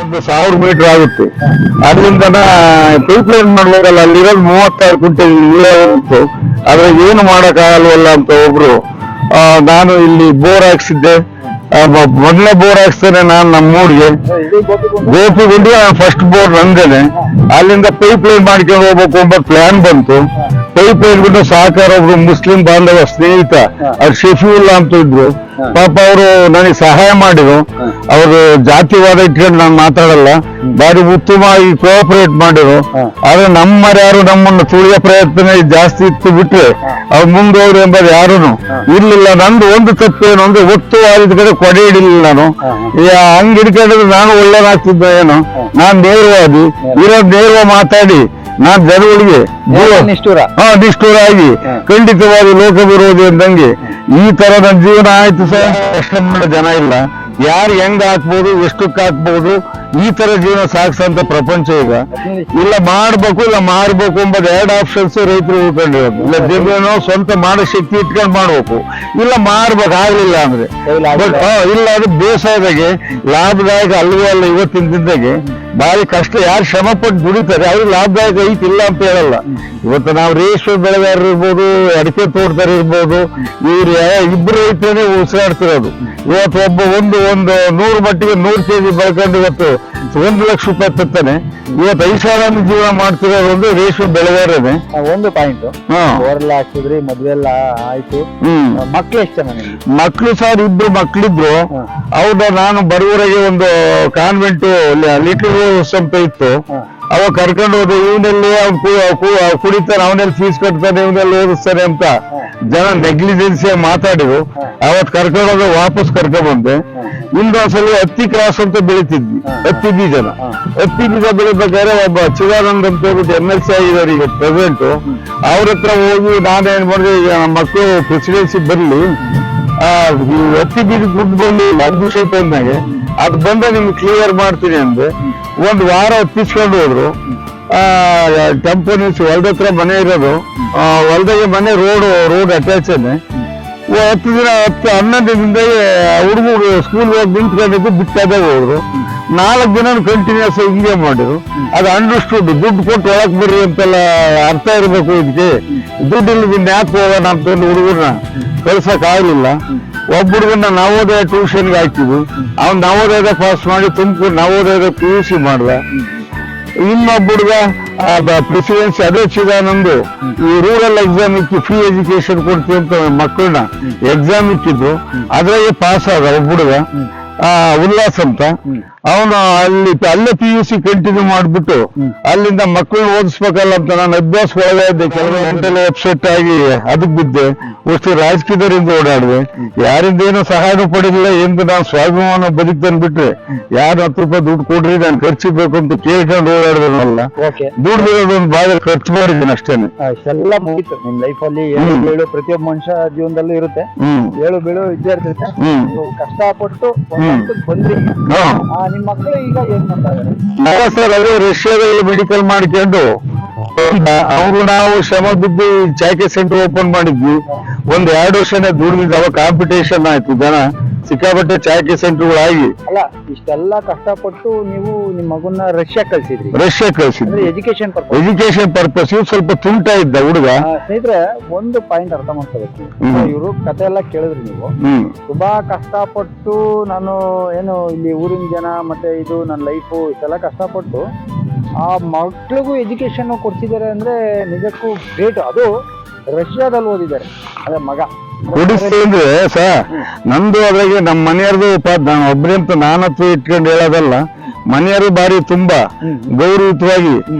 ಒಂದು 1000 ಮೀಟರ್ ಆಗುತ್ತೆ. ಅಲ್ಲಿಂದ ಪೈಪ್ ಲೈನ್ ಮಾಡ್ಬೇಕಲ್ಲ, ಅಲ್ಲಿರೋದು 36 ಕುಂಟೆ ನೀರೇ ಇತ್ತು. ಆದ್ರೆ ಏನು ಮಾಡಕ್ಕಾಗಲ್ವಲ್ಲ ಅಂತ ಒಬ್ರು, ನಾನು ಇಲ್ಲಿ ಬೋರ್ ಹಾಕ್ಸಿದ್ದೆ. ಮೊದಲನೇ ಬೋರ್ ಹಾಕ್ಸ್ತೇನೆ ನಾನು ನಮ್ಮೂರಿಗೆ ಗೋಪಿಗುಂಡಿ ಫಸ್ಟ್ ಬೋರ್ ನಂದೇನೆ. ಅಲ್ಲಿಂದ ಪೈಪ್ ಲೈನ್ ಮಾಡ್ಕೊಂಡು ಹೋಗ್ಬೇಕು ಎಂಬ ಪ್ಲಾನ್ ಬಂತು. ಪೈಪ್ ಲೈನ್ ಬಿಟ್ಟು ಸಹಕಾರ ಒಬ್ರು ಮುಸ್ಲಿಂ ಬಾಂಧವ ಸ್ನೇಹಿತ ಅವ್ರು ಶಫೀವುಲ್ಲಾ ಅಂತ ಇದ್ರು. ಪಾಪ ಅವರು ನನಗೆ ಸಹಾಯ ಮಾಡಿದ್ರು. ಅವರು ಜಾತಿವಾದ ಇಟ್ಕೊಂಡು ನಾನು ಮಾತಾಡಲ್ಲ, ಬಾರಿ ಉತ್ತಮವಾಗಿ ಕೋಆಪರೇಟ್ ಮಾಡಿದ್ರು. ಆದ್ರೆ ಯಾರು ನಮ್ಮನ್ನು ತುಳಿಯೋ ಪ್ರಯತ್ನ ಜಾಸ್ತಿ ಇತ್ತು ಬಿಟ್ರೆ ಅವ್ರು ಮುಂದೋದ್ರು ಎಂಬುದು ಯಾರು ಇರ್ಲಿಲ್ಲ. ನಂದು ಒಂದು ತಪ್ಪೇನು ಅಂದ್ರೆ ಒತ್ತು ಆರಿದ ಕಡೆ ಕೊಡೆ ಹಿಡಿಲಿಲ್ಲ ನಾನು. ಹಂಗ್ ಹಿಡ್ಕೊಂಡಿದ್ರೆ ನಾನು ಒಳ್ಳೆದಾಗ್ತಿದ್ದ ಏನೋ. ನಾನ್ ನೇರವಾದಿ ಇರೋದ್ ನೇರವ ಮಾತಾಡಿ ನಾನ್ ಜನಗಳಿಗೆ ನಿಷ್ಠೂರ ಆಗಿ ಖಂಡಿತವಾಗಿ ಲೋಕ ವಿರೋಧಿ ಅಂದಂಗೆ ಈ ತರ ನನ್ನ ಜೀವನ ಆಯ್ತು ಸರ್. ಪ್ರಶ್ನೆ ಮಾಡೋ ಜನ ಇಲ್ಲ, ಯಾರು ಹೆಂಗ್ ಹಾಕ್ಬೋದು, ಎಷ್ಟಕ್ಕೆ ಹಾಕ್ಬೋದು, ಈ ತರ ಜೀವನ ಸಾಗಿಸಂತ ಪ್ರಪಂಚ ಈಗ ಇಲ್ಲ. ಮಾಡ್ಬೇಕು ಇಲ್ಲ ಮಾರ್ಬೇಕು ಎಂಬುದು 2 ಆಪ್ಷನ್ಸ್ ರೈತರು ಉಳ್ಕೊಂಡಿರೋದು. ಇಲ್ಲ ಜಮೀನು ಸ್ವಂತ ಮಾಡೋ ಶಕ್ತಿ ಇಟ್ಕೊಂಡು ಮಾಡ್ಬೇಕು, ಇಲ್ಲ ಮಾರ್ಬೇಕು ಆಗ್ಲಿಲ್ಲ ಅಂದ್ರೆ ಇಲ್ಲ. ಅದು ಬೇಸಾಯದಾಗೆ ಲಾಭದಾಯಕ ಅಲ್ವೇ ಅಲ್ಲ. ಇವತ್ತಿನ ದಿನದಾಗೆ ಭಾರಿ ಕಷ್ಟ. ಯಾರು ಶ್ರಮ ಪಟ್ಟು ದುಡಿತಾರೆ ಅವ್ರಿಗೆ ಲಾಭದಾಯಕ ಐತಿಲ್ಲ ಅಂತ ಹೇಳಲ್ಲ. ಇವತ್ತು ನಾವು ರೇಷ್ಮೆ ಬೆಳೆಗಾರರು ಇರ್ಬೋದು, ಅಡಿಕೆ ತೋಟದಾರ ಇರ್ಬೋದು, ಇವ್ರು ಇಬ್ರು ರೈತರೇ ಉಸಿರಾಡ್ತಿರೋದು. ಇವತ್ತು ಒಬ್ಬ ಒಂದು 100 ಮಟ್ಟಿಗೆ 100 ಕೆಜಿ ಬೆಳ್ಕೊಂಡು ಇವತ್ತು 1 ಲಕ್ಷ ರೂಪಾಯಿ ತತ್ತಾನೆ. ಇವತ್ತು ಐಷಾರಾಮಿ ಜೀವನ ಮಾಡ್ತಿರೋದು ಒಂದು ರೇಷ್ಮೆ ಬೆಳೆಗಾರನೇ. ಒಂದು ಪಾಯಿಂಟ್ ಹಾಕ್ಸಿದ್ರಿ, ಮದ್ವೆ ಎಲ್ಲ ಆಯ್ತು. ಮಕ್ಳು ಎಷ್ಟು ಜನ? ಮಕ್ಳು ಸರ್ 2 ಮಕ್ಳಿದ್ರು. ಹೌದಾ, ನಾನು ಬರುವವರೆಗೆ ಒಂದು ಕಾನ್ವೆಂಟ್ ಲಿಟಲ್ ಅಂತ ಇತ್ತು, ಅವಾಗ ಕರ್ಕೊಂಡು ಹೋದೆ. ಇವನಲ್ಲಿ ಅವ್ನು ಕುಡಿತಾನೆ, ಅವನಲ್ಲಿ ಫೀಸ್ ಕಟ್ತಾನೆ, ಇವನಲ್ಲಿ ಓದಿಸ್ತಾನೆ ಅಂತ ಜನ ನೆಗ್ಲಿಜೆನ್ಸಿ ಮಾತಾಡಿದ್ರು. ಅವತ್ ಕರ್ಕೊಂಡು ಹೋದ್ರೆ ವಾಪಸ್ ಕರ್ಕೊಂಡ್ ಬಂದೆ. ಇನ್ನೊಂದ್ಸಲ ಹತ್ತಿ ಕ್ರಾಸ್ ಅಂತ ಬೆಳಿತಿದ್ವಿ, ಹತ್ತಿ ಬೀಜನ. ಹತ್ತಿ ಬೀಜ ಬೆಳಿಬೇಕಾದ್ರೆ ಒಬ್ಬ ಚಿದಾನಂದ್ ಅಂತ ಹೇಳ್ಬಿಟ್ಟು MLC ಆಗಿದ್ದಾರೆ ಈಗ ಪ್ರೆಸಿಡೆಂಟ್. ಅವ್ರ ಹತ್ರ ಹೋಗಿ ನಾನೇನ್ ಮಾಡಿದೆ, ಈಗ ನಮ್ಮ ಮಕ್ಕಳು ಪ್ರೆಸಿಡೆನ್ಸಿ ಬರ್ಲಿ, ಹತ್ತಿ ಬೀಜ ದುಡ್ಡು ಬಂದು ಅಡ್ಮಿಷನ್ಗೆ ಅದು ಬಂದ್ರೆ ನಿಮ್ಗೆ ಕ್ಲಿಯರ್ ಮಾಡ್ತೀನಿ ಅಂದೆ. 1 ವಾರ ಹತ್ತಿಸ್ಕೊಂಡು ಹೋದ್ರು. ಟೆಂಪೋ ನಿಲ್ಸಿ ಹೊಲ್ದ ಹತ್ರ ಮನೆ ಇರೋದು, ಹೊಲ್ದಾಗೆ ಮನೆ ರೋಡ್ ಅಟ್ಯಾಚ್ ಇದೆ. 10 ದಿನ 11 ದಿನದಾಗೆ ಹುಡುಗರು ಸ್ಕೂಲ್ ಹೋಗಿ ನಿಂತ್ಕೊಂಡಿದ್ದು ಬಿಟ್ಟಾದಾಗ ಹೋದ್ರು. 4 ದಿನ ಕಂಟಿನ್ಯೂಸ್ ಹಿಂಗೆ ಮಾಡಿದ್ರು. ಅದು ಅಂಡರ್ಸ್ಟುಡ್. ದುಡ್ಡು ಕೊಟ್ಟು ಒಳಕ್ ಬರ್ರಿ ಅಂತೆಲ್ಲ ಅರ್ಥ ಇರ್ಬೇಕು. ಇದಕ್ಕೆ ದುಡ್ಡು ಇಲ್ಲದಿಂದ ಯಾಕೆ ಹೋಗೋಣ ಅಂತ ಹುಡುಗರನ್ನ ಕಳ್ಸಕ್ ಆಗ್ಲಿಲ್ಲ. ಒಬ್ಬ ಹುಡುಗನ್ನ ನವೋದಯ ಟ್ಯೂಷನ್ಗೆ ಹಾಕಿದ್ವಿ. ಅವ್ನು ನವೋದಯದ ಪಾಸ್ ಮಾಡಿ ತುಮಕೂರು ನವೋದಯದ PUC ಮಾಡ್ದ. ಇನ್ನೊಬ್ಬ ಹುಡುಗ ಪ್ರೆಸಿಡೆನ್ಸಿ ಅದೇ ಚಿದಾನಂದು ಈ ರೂರಲ್ ಎಕ್ಸಾಮ್ ಇಕ್ಕಿ ಫ್ರೀ ಎಜುಕೇಶನ್ ಕೊಡ್ತೀವಿ ಅಂತ ಮಕ್ಕಳನ್ನ ಎಕ್ಸಾಮ್ ಇಕ್ಕಿದ್ರು. ಅದ್ರಾಗೆ ಪಾಸ್ ಆದ ಒಬ್ಬ ಹುಡುಗ ಉಲ್ಲಾಸ್ ಅಂತ. ಅವನು ಅಲ್ಲೇ PUC ಕಂಟಿನ್ಯೂ ಮಾಡ್ಬಿಟ್ಟು ಅಲ್ಲಿಂದ ಮಕ್ಕಳನ್ನ ಓದಿಸ್ಬೇಕಲ್ಲ ಅಂತ ನಾನು ಅಭ್ಯಾಸ ಒಳಗೆ ಇದ್ದೆ. ಕೆಲವು ಗಂಟೆಲ್ಲ ಅಪ್ಸೆಟ್ ಆಗಿ ಅದಕ್ ಬಿದ್ದೆ. ಅಷ್ಟು ರಾಜಕೀಯದವರಿಂದ ಓಡಾಡಿದೆ. ಯಾರಿಂದ ಏನೋ ಸಹಾಯನೂ ಪಡೆದಿಲ್ಲ. ಎಂದು ನಾನು ಸ್ವಾಭಿಮಾನ ಬದುಕ್ತಾನೆ ಬಿಟ್ರೆ ಯಾರು 10 ರೂಪಾಯಿ ದುಡ್ಡು ಕೊಡ್ರಿ ನಾನು ಖರ್ಚಿಬೇಕು ಅಂತ ಕೇಳ್ಕೊಂಡು ಓಡಾಡಿದ್ರಲ್ಲ. ದುಡ್ಡು ಒಂದು ಭಾಗ ಖರ್ಚು ಮಾಡಿದ್ದೀನಿ ಅಷ್ಟೇನೆ. ಎಲ್ಲ ಮುಗಿತು ನಿಮ್ ಲೈಫ್ ಅಲ್ಲಿ. ಏಳು ಪ್ರತಿಯೊಬ್ಬ ಮನುಷ್ಯ ಜೀವನದಲ್ಲೂ ಇರುತ್ತೆ, ಏಳು ಬೀಳು ಇದ್ದೇ ಇರ್ತೈತೆ. ಕಷ್ಟಪಟ್ಟು ಬಂದ್ರಿ. ನಿಮ್ ಮಕ್ಕಳು ಈಗ ಏನ್ ಮಾಡ್ತಾರೆ ಸರ್? ಅವರು ರಷ್ಯಾದಲ್ಲಿ ಮೆಡಿಕಲ್ ಮಾಡ್ಕೊಂಡು ಅವರು ನಾವು ಶ್ರಮ ಬಿದ್ದು ಚಾಯ್ಕೆ ಸೆಂಟರ್ ಓಪನ್ ಮಾಡಿದ್ವಿ. 1-2 ವರ್ಷನೇ ದುಡಿದಿದ್ದು. ಅವಾಗ ಕಾಂಪಿಟೇಷನ್ ಆಯ್ತು, ಜನ ಸಿಕ್ಕಾಪಟ್ಟೆ ಚಾಯ್ಕೆ ಸೆಂಟರ್ಗಳಾಗಿ. ಅಲ್ಲ, ಇಷ್ಟೆಲ್ಲ ಕಷ್ಟಪಟ್ಟು ನೀವು ನಿಮ್ಮ ಮಗುನ ರಷ್ಯಾ ಕಳ್ಸಿದ್ರಿ. Education purpose. ಇವ್ ಸ್ವಲ್ಪ ತುಂಟ ಇದ್ದ ಹುಡುಗ. ಸ್ನೇಹಿತರೆ, ಒಂದು ಪಾಯಿಂಟ್ ಅರ್ಥ ಮಾಡ್ಕೋಬೇಕು. ಇವರು ಕತೆ ಎಲ್ಲ ಕೇಳಿದ್ರಿ ನೀವು. ತುಂಬಾ ಕಷ್ಟಪಟ್ಟು ನಾನು ಏನು ಇಲ್ಲಿ ಊರಿನ ಜನ ಮತ್ತೆ ಇದು ನನ್ನ ಲೈಫು ಇಷ್ಟೆಲ್ಲ ಕಷ್ಟಪಟ್ಟು ಆ ಮಕ್ಳಿಗೂ ಎಜುಕೇಶನ್ ಕೊಡ್ಸಿದ್ದಾರೆ ಅಂದ್ರೆ ನಿಜಕ್ಕೂ ಗ್ರೇಟ್. ಅದು ರಷ್ಯಾದಲ್ಲಿ ಓದಿದ್ದಾರೆ. ಅದೇ ಮಗ ಕೊಡಿಸ್ತೇಂದ್ರೆ ಸರ್, ನಂದು ಅದ್ರಾಗೆ ನಮ್ಮ ಮನೆಯವ್ರದು ನಾನು ಒಬ್ಬರೇ ಅಂತ ನಾನತ್ವ ಇಟ್ಕೊಂಡು ಹೇಳೋದಲ್ಲ. ಮನೆಯವರು ಬಾರಿ ತುಂಬಾ ಗೌರವಯುತವಾಗಿ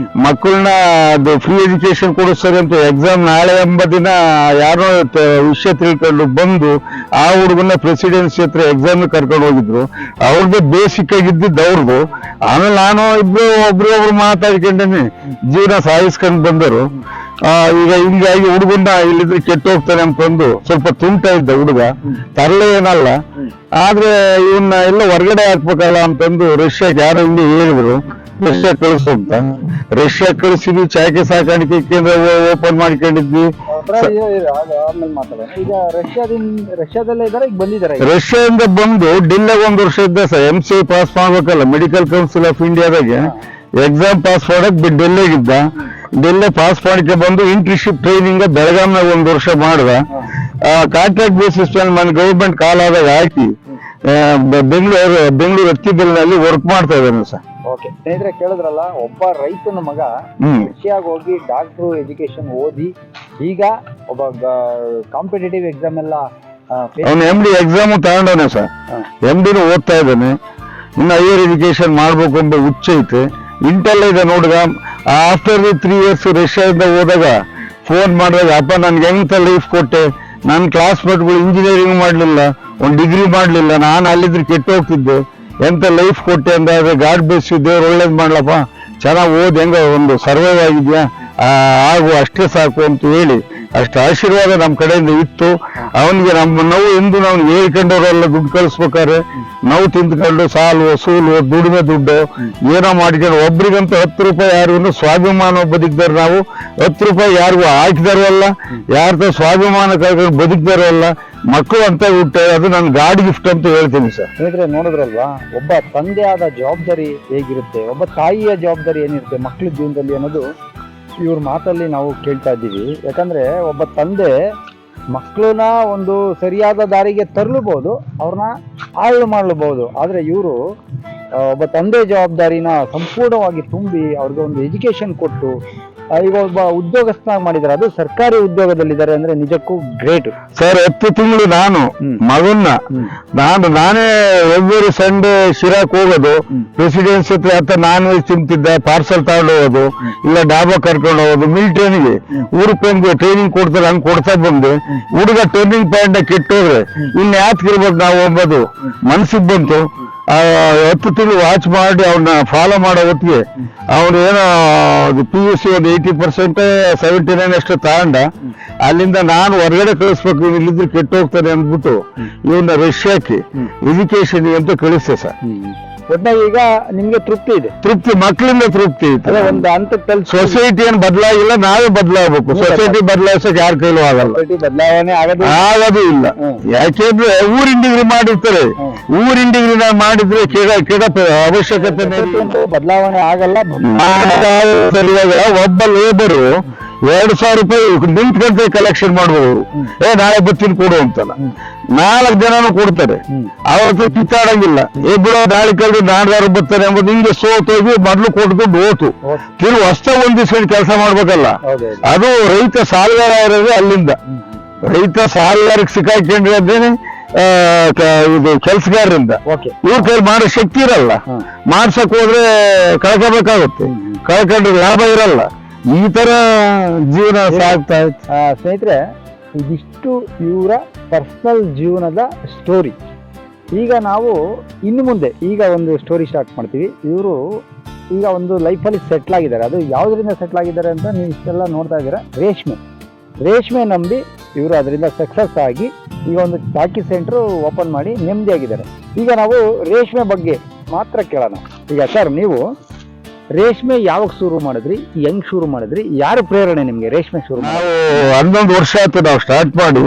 ಮಕ್ಕಳನ್ನ ಅದು ಫ್ರೀ ಎಜುಕೇಶನ್ ಕೊಡಿಸ್ತಾರೆ ಅಂತ ಎಕ್ಸಾಮ್ ನಾಳೆ ಎಂಬ ದಿನ ಯಾರೋ ವಿಷಯ ತಿಳ್ಕೊಂಡು ಬಂದು ಆ ಹುಡುಗನ ಪ್ರೆಸಿಡೆನ್ಸಿ ಹತ್ರ ಎಕ್ಸಾಮ್ ಕರ್ಕೊಂಡು ಹೋಗಿದ್ರು. ಅವ್ರದ್ದು ಬೇಸಿಕ್ ಆಗಿದ್ದಿದ್ದು ಅವ್ರದ್ದು. ಆಮೇಲೆ ನಾನು ಒಬ್ರು ಮಾತಾಡ್ಕೊಂಡೇನೆ ಜೀವನ ಸಾಗಿಸ್ಕೊಂಡು ಬಂದರು. ಈಗ ಹಿಂಗಾಗಿ ಹುಡುಗನ್ನ ಇಲ್ಲಿದ್ರೆ ಕೆಟ್ಟು ಹೋಗ್ತಾನೆ ಅಂತಂದು ಸ್ವಲ್ಪ ತುಂಟ ಇದ್ದ ಹುಡುಗ, ತರಲೆ ಏನಲ್ಲ. ಆದ್ರೆ ಇವನ್ನ ಎಲ್ಲ ಹೊರಗಡೆ ಹಾಕ್ಬೇಕಲ್ಲ ಅಂತಂದು ರಷ್ಯಾಕ್ಕೆ ಯಾರೋ ಇಲ್ಲಿ ಹೇಳಿದ್ರು ರಷ್ಯಾ ಕಳಿಸು ಅಂತ. ರಷ್ಯಾ ಕಳಿಸಿದ್ವಿ. ಚಾಯ್ಕೆ ಸಾಕಾಣಿಕೆ ಕೇಂದ್ರ ಓಪನ್ ಮಾಡ್ಕೊಂಡಿದ್ವಿ. ಆದ್ಮೇಲೆ ಮಾತಾಡೋಣ. ಈಗ ರಷ್ಯಾದಲ್ಲೇ ಇದಾರೆ, ಈಗ ಬಂದಿದ್ದಾರೆ. ರಷ್ಯಾದಿಂದ ಬಂದು ಡೆಲ್ಲಿಗೆ 1 ವರ್ಷ ಇದ್ದ ಸರ್. MC ಪಾಸ್ ಮಾಡ್ಬೇಕಲ್ಲ, ಮೆಡಿಕಲ್ ಕೌನ್ಸಿಲ್ ಆಫ್ ಇಂಡಿಯಾದಾಗೆ ಎಕ್ಸಾಮ್ ಪಾಸ್ ಮಾಡಕ್ ಡೆಲ್ಲಿಗಿದ್ದ. ಡೆಲ್ಲಿ ಪಾಸ್ ಮಾಡಕ್ಕೆ ಬಂದು ಇಂಟರ್ನ್ಶಿಪ್ ಟ್ರೈನಿಂಗ್ ಬೆಳಗಾಂನಾಗ 1 ವರ್ಷ ಮಾಡ್ದ. ಕಾಂಟ್ರಾಕ್ಟ್ ಬೇಸಿಸ್ ಮೇಲೆ ಮನೆ ಗೌರ್ಮೆಂಟ್ ಕಾಲ್ ಆದಾಗ ಹಾಕಿ ಬೆಂಗಳೂರು ಹತ್ತಿಬೆಲ್ನಲ್ಲಿ ವರ್ಕ್ ಮಾಡ್ತಾ ಇದ್ದಾನೆ ಸರ್. ಓಕೆ ಸ್ನೇಹಿತರೆ, ಕೇಳಿದ್ರಲ್ಲ, ಒಬ್ಬ ರೈತನ ಮಗ ರಷ್ಯಾಗ ಹೋಗಿ ಡಾಕ್ಟ್ರು ಎಜುಕೇಶನ್ ಓದಿ ಈಗ ಒಬ್ಬ ಕಾಂಪಿಟೇಟಿವ್ ಎಕ್ಸಾಮ್ ಎಲ್ಲ ಅವನು MD ಎಕ್ಸಾಮ್ ತಗೊಂಡವನೆ ಸರ್. MDನೂ ಓದ್ತಾ ಇದ್ದಾನೆ. ಇನ್ನು ಹೈಯರ್ ಎಜುಕೇಶನ್ ಮಾಡ್ಬೇಕು ಎಂಬ ಹುಚ್ಚ ಐತೆ. ಇಂಟೆಲ್ಲ ಇದೆ ನೋಡಿದ. ಆಫ್ಟರ್ 3 years ರಷ್ಯಾದಿಂದ ಹೋದಾಗ ಫೋನ್ ಮಾಡಿದಾಗ, ಅಪ್ಪ ನನ್ಗೆ ಎಂತ ಲೈಫ್ ಕೊಟ್ಟೆ, ನನ್ನ ಕ್ಲಾಸ್ಮೇಟ್ಗಳು ಇಂಜಿನಿಯರಿಂಗ್ ಮಾಡ್ಲಿಲ್ಲ, ಒಂದು ಡಿಗ್ರಿ ಮಾಡ್ಲಿಲ್ಲ, ನಾನು ಅಲ್ಲಿದ್ರೆ ಕೆಟ್ಟು ಹೋಗ್ತಿದ್ದೆ, ಎಂತ ಲೈಫ್ ಕೊಟ್ಟೆ ಅಂದಾಗ ಗಾಡ್ ಬೇಸ್ ದೇವ್ರು ಒಳ್ಳೇದ್ ಮಾಡ್ಲಪ್ಪ, ಚೆನ್ನಾಗಿ ಓದ್, ಹೆಂಗ ಒಂದು ಸರ್ವೈವ್ ಆಗಿದ್ಯಾ, ಆಗು ಅಷ್ಟೇ ಸಾಕು ಅಂತ ಹೇಳಿ ಅಷ್ಟು ಆಶೀರ್ವಾದ ನಮ್ಮ ಕಡೆಯಿಂದ ಇತ್ತು. ಅವನಿಗೆ ನಾವು ಎಂದು ನಾವು ಹೇಳ್ಕೊಂಡವರೆಲ್ಲ ದುಡ್ಡು ಕಳಿಸ್ಬೇಕಾದ್ರೆ ನಾವು ತಿಂದ್ಕೊಂಡು ಸಾಲು ವಸೂಲು ದುಡಿಮೆ ದುಡ್ಡು ಏನೋ ಮಾಡ್ಕೊಂಡು ಒಬ್ರಿಗಂತೂ 10 ರೂಪಾಯಿ ಯಾರಿಗೂ ಸ್ವಾಭಿಮಾನ ಬದುಕಿದಾರೆ. ನಾವು 10 ರೂಪಾಯಿ ಯಾರಿಗೂ ಹಾಕಿದಾರಲ್ಲ, ಯಾರ್ದ ಸ್ವಾಭಿಮಾನ ಕಳ್ಕೊಂಡು ಬದುಕಿದಾರಲ್ಲ ಮಕ್ಕಳು ಅಂತ ಹುಟ್ಟೆ. ಅದು ನನ್ ಗಾಡ್ ಗಿಫ್ಟ್ ಅಂತ ಹೇಳ್ತೀನಿ ಸರ್. ಹೇಳಿದ್ರೆ ನೋಡಿದ್ರಲ್ವಾ, ಒಬ್ಬ ತಂದೆ ಆದ ಜವಾಬ್ದಾರಿ ಹೇಗಿರುತ್ತೆ, ಒಬ್ಬ ತಾಯಿಯ ಜವಾಬ್ದಾರಿ ಏನಿರುತ್ತೆ ಮಕ್ಕಳ ಜೀವನದಲ್ಲಿ ಅನ್ನೋದು ಇವ್ರ ಮಾತಲ್ಲಿ ನಾವು ಕೇಳ್ತಾ ಇದ್ದೀವಿ. ಯಾಕಂದ್ರೆ ಒಬ್ಬ ತಂದೆ ಮಕ್ಕಳನ್ನ ಒಂದು ಸರಿಯಾದ ದಾರಿಗೆ ತರಲಬಹುದು, ಅವ್ರನ್ನ ಹಾಳು ಮಾಡಲಬಹುದು. ಆದ್ರೆ ಇವರು ಒಬ್ಬ ತಂದೆ ಜವಾಬ್ದಾರಿನ ಸಂಪೂರ್ಣವಾಗಿ ತುಂಬಿ ಅವ್ರಿಗೆ ಒಂದು ಎಜುಕೇಶನ್ ಕೊಟ್ಟು ಈಗ ಒಬ್ಬ ಉದ್ಯೋಗಸ್ಥನಾಗಿ ಮಾಡಿದ್ದಾರೆ. ಅದು ಸರ್ಕಾರಿ ಉದ್ಯೋಗದಲ್ಲಿದ್ದಾರೆ ಅಂದ್ರೆ ನಿಜಕ್ಕೂ ಗ್ರೇಟ್ ಸರ್. 10 ತಿಂಗಳು ನಾನು ಮಗನ್ನ ನಾನೇ ಎವ್ರಿ ಸಂಡೇ ಶಿರಾಕ್ ಹೋಗೋದು, ಪ್ರೆಸಿಡೆನ್ಸಿ ಹತ್ರ ನಾನ್ ವೆಜ್ ತಿಂತಿದ್ದೆ, ಪಾರ್ಸಲ್ ತಗೊಂಡು ಹೋಗೋದು, ಇಲ್ಲ ಡಾಬಾ ಕರ್ಕೊಂಡು ಹೋಗೋದು. ಮಿಲಿಟರಿಗೆ ಊರಿಗೆ ಟ್ರೈನಿಂಗ್ ಕೊಡ್ತಾರೆ, ಹಂಗ್ ಕೊಡ್ತಾ ಬಂದೆ. ಹುಡುಗ ಟರ್ನಿಂಗ್ ಪಾಯಿಂಟ್ ಕೆಟ್ಟೋದ್ರೆ ಇನ್ ಯಾತ್ಗಿರ್ಬೇಕು ನಾವು ಎಂಬುದು ಮನ್ಸಿಗೆ ಬಂತು. 10 ತಿಂಗಳು ವಾಚ್ ಮಾಡಿ ಅವ್ನ ಫಾಲೋ ಮಾಡೋ ಹೊತ್ತಿಗೆ ಅವ್ನು ಏನೋ PUC ಒಂದು 80% 79 ಅಷ್ಟು ತಗೊಂಡ. ಅಲ್ಲಿಂದ ನಾನು ಹೊರಗಡೆ ಕಳಿಸ್ಬೇಕು, ಇಲ್ಲಿದ್ರೆ ಕೆಟ್ಟು ಹೋಗ್ತಾನೆ ಅಂದ್ಬಿಟ್ಟು ಇವನ್ನ ರಷ್ಯಾಕ್ಕೆ ಎಜುಕೇಶನ್ ಅಂತ ಕಳಿಸ್ತೆ ಸರ್. ಒಟ್ಟಾಗಿ ಈಗ ನಿಮ್ಗೆ ತೃಪ್ತಿ ಇದೆ? ತೃಪ್ತಿ, ಮಕ್ಕಳಿಂದ ತೃಪ್ತಿ ಇದೆ. ಒಂದು ಹಂತದಲ್ಲಿ ಸೊಸೈಟಿ ಏನ್ ಬದಲಾಗಿಲ್ಲ, ನಾವೇ ಬದಲಾಗಬೇಕು. ಸೊಸೈಟಿ ಬದಲಾಯಿಸೋಕೆ ಯಾರ ಕೈಲೂ ಆಗಲ್ಲ, ಬದಲಾವಣೆ ಆಗೋದು ಇಲ್ಲ. ಯಾಕೆಂದ್ರೆ ಊರಿನ ಡಿಗ್ರಿ ಮಾಡಿರ್ತಾರೆ, ಊರಿನ ಡಿಗ್ರಿ ನಾವು ಮಾಡಿದ್ರೆ ಕೆಡ ಅವಶ್ಯಕತೆ ಬದಲಾವಣೆ ಆಗಲ್ಲ. ಒಬ್ಬ ಲೇಬರು 2,000 ರೂಪಾಯಿ ನಿಂತ್ಕೊಂಡ್ರೆ ಕಲೆಕ್ಷನ್ ಮಾಡ್ಬೋದು. ನಾಳೆ ಬತ್ತೀನಿ ಕೊಡು ಅಂತಲ್ಲ, 4 ಜನನು ಕೊಡ್ತಾರೆ. ಅವ್ರ ಹತ್ರ ಕಿತ್ತಾಡಂಗಿಲ್ಲ. ಬಿಡೋ ನಾಳೆ ಕಲ್ದು 4,000 ಬರ್ತಾರೆ ಎಂಬುದು ಹಿಂಗೆ ಸೋತೋಗಿ ಮೊದ್ಲು ಕೊಟ್ಕೊಂಡು ಹೋತು. ತಿರು ಹೊಸ ಒಂದಿಸ್ಕೊಂಡು ಕೆಲಸ ಮಾಡ್ಬೇಕಲ್ಲ. ಅದು ರೈತ ಸಾಲಗಾರ ಇರೋದು ಅಲ್ಲಿಂದ. ರೈತ ಸಾಲಗಾರಕ್ಕೆ ಸಿಕ್ಕಾಕೊಂಡ್ರೆ ಅದೇನೆ ಇದು ಕೆಲ್ಸಗಾರರಿಂದ. ಇವ್ರ ಕೈ ಮಾಡೋ ಶಕ್ತಿ ಇರಲ್ಲ, ಮಾಡ್ಸಕ್ ಹೋದ್ರೆ ಕಳ್ಕೋಬೇಕಾಗುತ್ತೆ, ಕಳ್ಕೊಂಡ್ರೆ ಲಾಭ ಇರಲ್ಲ. ಈ ತರ ಜೀವನ ಸಾಗ್ತಾ ಇತ್ತು. ಸ್ನೇಹಿತರೆ, ಇದಿಷ್ಟು ಇವರ ಪರ್ಸನಲ್ ಜೀವನದ ಸ್ಟೋರಿ. ಈಗ ನಾವು ಇನ್ನು ಮುಂದೆ ಈಗ ಒಂದು ಸ್ಟೋರಿ ಸ್ಟಾರ್ಟ್ ಮಾಡ್ತೀವಿ. ಇವರು ಈಗ ಒಂದು ಲೈಫಲ್ಲಿ ಸೆಟ್ಲ್ ಆಗಿದ್ದಾರೆ. ಅದು ಯಾವುದರಿಂದ ಸೆಟ್ಲ್ ಆಗಿದ್ದಾರೆ ಅಂತ ನೀವು ಇಷ್ಟೆಲ್ಲ ನೋಡ್ತಾ ಇದ್ದೀರಾ. ರೇಷ್ಮೆ ನಂಬಿ ಇವರು ಅದರಿಂದ ಸಕ್ಸಸ್ ಆಗಿ ಈಗ ಒಂದು ಚಾಕಿ ಸೆಂಟ್ರು ಓಪನ್ ಮಾಡಿ ನೆಮ್ಮದಿಯಾಗಿದ್ದಾರೆ. ಈಗ ನಾವು ರೇಷ್ಮೆ ಬಗ್ಗೆ ಮಾತ್ರ ಕೇಳೋಣ. ಈಗ ಸರ್, ನೀವು ರೇಷ್ಮೆ ಯಾವಾಗ ಶುರು ಮಾಡಿದ್ರಿ, ಹೆಂಗ್ ಶುರು ಮಾಡಿದ್ರಿ, ಯಾರು ಪ್ರೇರಣೆ ನಿಮ್ಗೆ ರೇಷ್ಮೆ ಶುರು? ನಾವು 11 ವರ್ಷ ಆಯ್ತು ನಾವು ಸ್ಟಾರ್ಟ್ ಮಾಡಿ.